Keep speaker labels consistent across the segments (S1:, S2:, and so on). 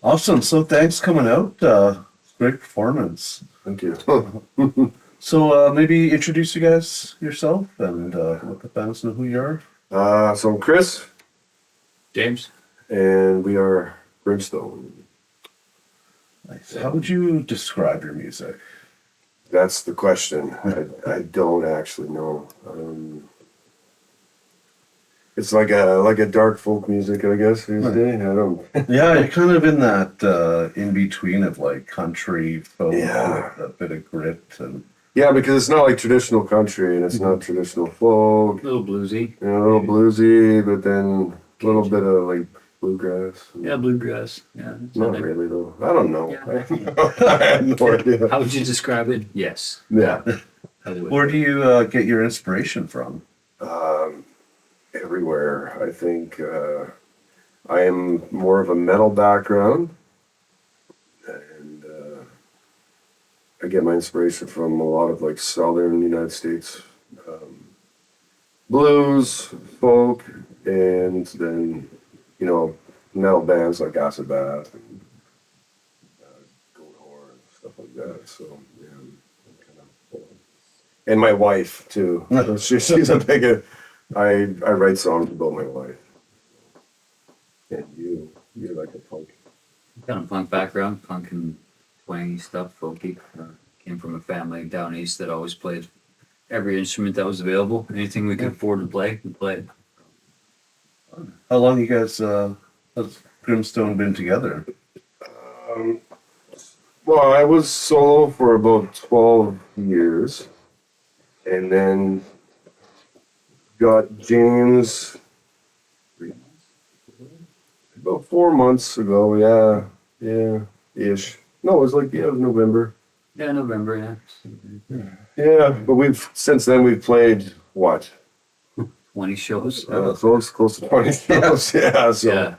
S1: Awesome. So thanks coming out. Great performance.
S2: Thank you.
S1: So maybe introduce you guys yourself and let the fans know who you are.
S2: So I'm Chris,
S3: James?
S2: and we are Brimstone.
S1: Nice. How would you describe your music?
S2: That's the question. I don't actually know. It's like a dark folk music, I guess you'd say. I don't.
S1: Yeah, you're kind of in that in between of like country folk
S2: Yeah.
S1: with a bit of grit and
S2: Yeah, because it's not like traditional country, and it's not traditional folk.
S3: A little bluesy.
S2: A little bluesy, but then a little bit of like bluegrass.
S3: Yeah, bluegrass. Yeah.
S2: Not really though. I don't know.
S3: Yeah.
S2: I have no idea.
S3: How would you describe it? Yes.
S2: Yeah.
S3: I would.
S1: where do you get your inspiration from?
S2: Everywhere. I think I am more of a metal background, and I get my inspiration from a lot of like southern United States blues, folk, and then metal bands like Acid Bath and Goat Horn and stuff like that. So yeah, kind of, and my wife too. She's a big. I write songs about my wife. And you're like a punk.
S3: Kind of punk background, punk and twangy stuff, folky. Came from a family down east that always played every instrument that was available. Anything we could afford to play, we played.
S1: How long you guys has Grimstone been together?
S2: Um, well, I was solo for about 12 years, and then got James about 4 months ago. Yeah, ish. No, it was like it was November.
S3: Yeah, November, yeah.
S2: Yeah, but since then we've played what?
S3: 20 shows.
S2: Close to 20 shows. Yeah, so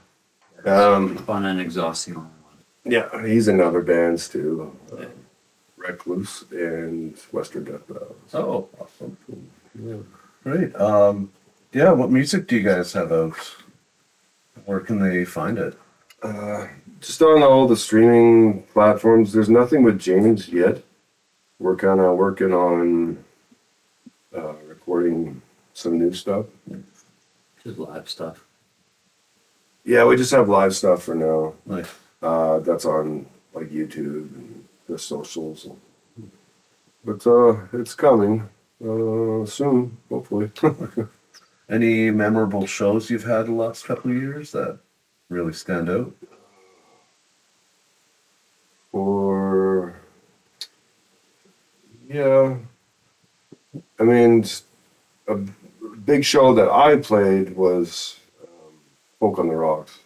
S3: Yeah. Fun and exhausting all in one.
S2: yeah, he's in other bands too. Recluse and Western Death Battles.
S1: Oh, awesome.
S2: Yeah.
S1: Great. Yeah, what music do you guys have out? Where can they find it?
S2: Just on all the streaming platforms. There's nothing with James yet. We're kind of working on recording some new stuff.
S3: Just live stuff.
S2: Yeah, we just have live stuff for now.
S1: Nice.
S2: That's on like YouTube and the socials. But it's coming soon, hopefully.
S1: Any memorable shows you've had the last couple of years that really stand out?
S2: Or yeah, I mean, a big show that I played was Folk on the Rocks.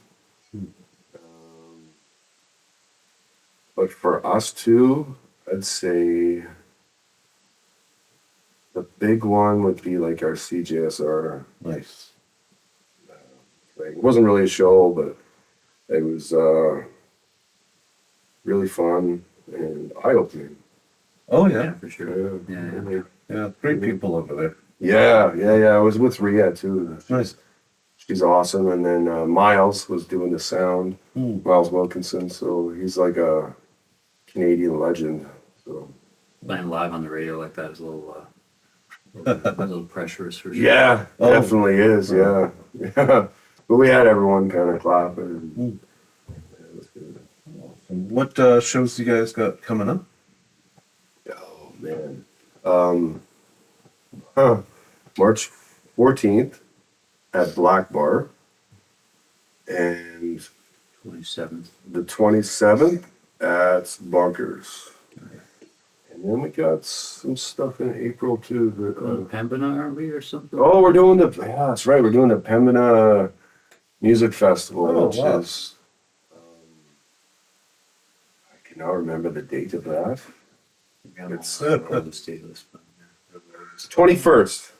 S2: But for us two, I'd say the big one would be like our CJSR
S1: Nice.
S2: thing. It wasn't really a show, but it was really fun and eye-opening.
S1: Oh
S3: Yeah,
S1: yeah.
S3: for sure. Yeah.
S1: Yeah, great people over there.
S2: Yeah. I was with Rhea too.
S1: Nice.
S2: She's awesome. And then Miles was doing the sound.
S1: Hmm.
S2: Miles Wilkinson. So he's like a Canadian legend. So
S3: Playing live on the radio like that is a little pressurous for sure.
S2: yeah,
S1: Oh.
S2: definitely is. Yeah. But we had everyone kind of clapping. Yeah, it was good.
S1: What shows you guys got coming up?
S2: Oh man. March 14th at Black Bar, and
S3: 27th.
S2: the 27th at Bunkers. And then we got some stuff in April too.
S3: Pembina, are we, or something?
S2: Oh, we're doing that's right. We're doing the Pembina Music Festival,
S1: Oh,
S2: which
S1: wow.
S2: is, I can now remember the date of that. It's
S3: on the state list.
S2: It's 21st.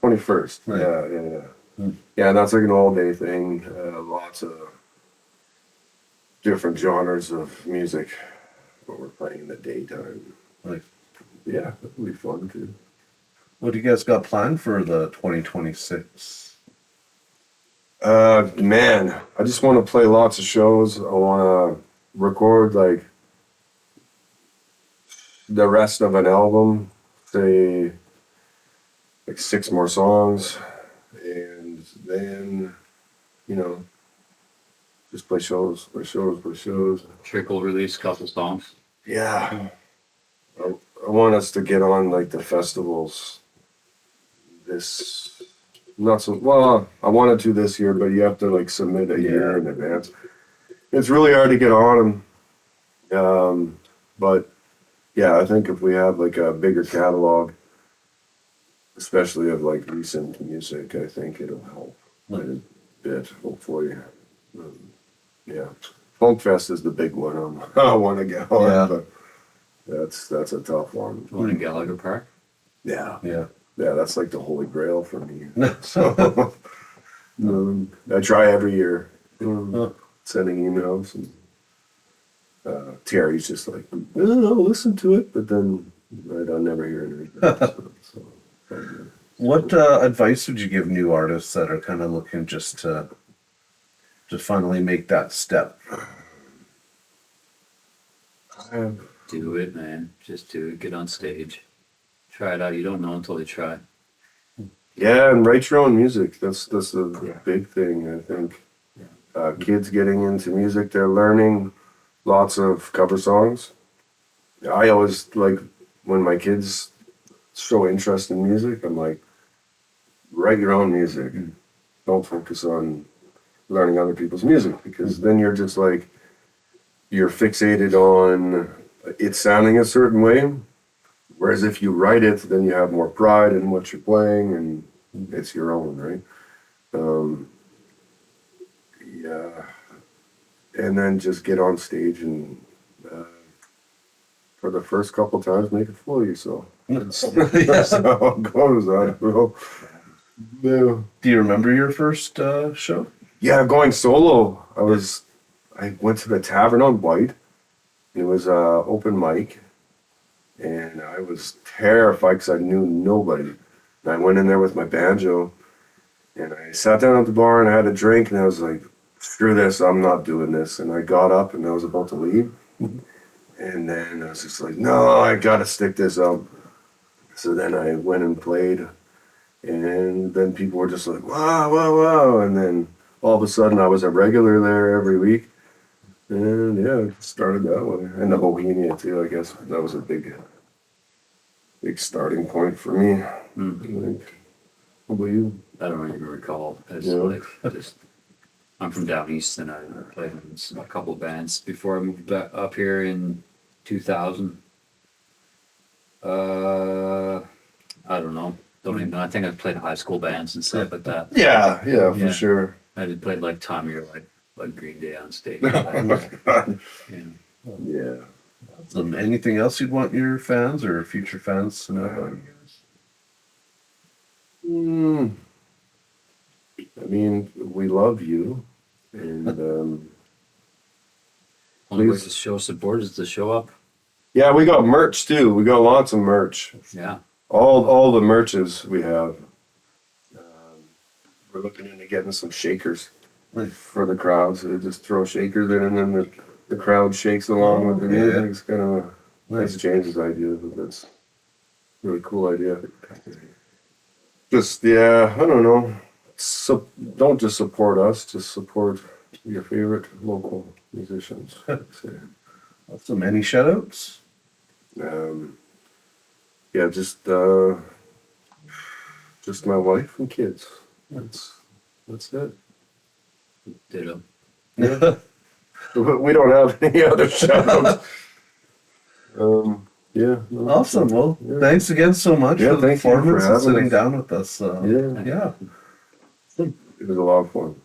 S2: 21st.
S1: Right.
S2: Yeah.
S1: Hmm.
S2: Yeah, and that's like an all-day thing. Lots of different genres of music, but we're playing in the daytime.
S1: Nice.
S2: Yeah, that'll be fun too.
S1: What do you guys got planned for the 2026?
S2: Man, I just want to play lots of shows. I want to record like the rest of an album, say like 6 more songs, and then, you know, just play shows.
S3: Trickle release a couple songs.
S2: Yeah. I want us to get on like the festivals this, not so, well, I wanted to this year, but you have to like submit a year in advance. It's really hard to get on them. But yeah, I think if we have like a bigger catalog, especially of like recent music, I think it'll help quite a bit, hopefully. Yeah. Folk Fest is the big one I want to get on,
S1: Yeah.
S2: but that's a tough one.
S3: One in Gallagher Park.
S2: Yeah.
S1: Yeah.
S2: Yeah, that's like the holy grail for me. So I try every year, sending emails, and Terry's just like, I'll listen to it, but then I'll never hear anything. So,
S1: What advice would you give new artists that are kind of looking just to finally make that step?
S3: Do it, man. Just do it. Get on stage. Try it out. You don't know until you try.
S2: yeah, and write your own music. That's a big thing, I think. Kids getting into music, they're learning lots of cover songs. I always like when my kids show interest in music, I'm like, write your own music. Don't focus on learning other people's music, because then you're just like, you're fixated on it sounding a certain way. Whereas if you write it, then you have more pride in what you're playing, and it's your own, right? Yeah. And then just get on stage and for the first couple times, make a fool of yourself. That's how it goes. I don't know. Yeah.
S1: Do you remember your first show?
S2: Yeah, going solo. I went to the Tavern on White. It was open mic, and I was terrified because I knew nobody. And I went in there with my banjo, and I sat down at the bar and I had a drink, and I was like, screw this, I'm not doing this. And I got up and I was about to leave. And then I was just like, no, I gotta stick this out. So then I went and played, and then people were just like, wow, wow, wow. And then all of a sudden I was a regular there every week. And yeah, it started that way. And the Bohemia too, I guess. That was a big starting point for me. Like, how about you?
S3: I don't even recall. It's
S2: Yeah.
S3: like just. I'm from down east, and I played in a couple bands before I moved back up here in 2000. I don't know. Don't even know. I think I played high school bands and stuff like that.
S2: Yeah, for
S3: Yeah.
S2: sure.
S3: I did played like Tommy or like Green Day on stage.
S2: Oh my God.
S3: Yeah.
S2: Yeah.
S1: Anything else you'd want your fans or future fans to know about you guys?
S2: I mean, we love you, and
S3: Only way
S2: Please.
S3: to show support is to show up.
S2: yeah, we got merch too. We got lots of merch.
S3: Yeah.
S2: All the merches we have. We're looking into getting some shakers for the crowd. So they just throw shakers in, and then the crowd shakes along with the
S1: Yeah.
S2: music. It's kind of a
S1: Nice.
S2: that's James's idea, but that's a really cool idea. Just yeah, I don't know. So don't just support us. Just support your favorite local musicians.
S1: Awesome. Any shout outs?
S2: Yeah, just my wife and kids. That's it.
S3: Ditto.
S2: Yeah. We don't have any other shout outs. Yeah. no.
S1: Awesome. Well,
S2: Yeah.
S1: thanks again so much
S2: Yeah,
S1: for the
S2: thank you for
S1: performance and
S2: having
S1: sitting
S2: us.
S1: down with us.
S2: Yeah.
S1: Yeah.
S2: It was a lot of fun.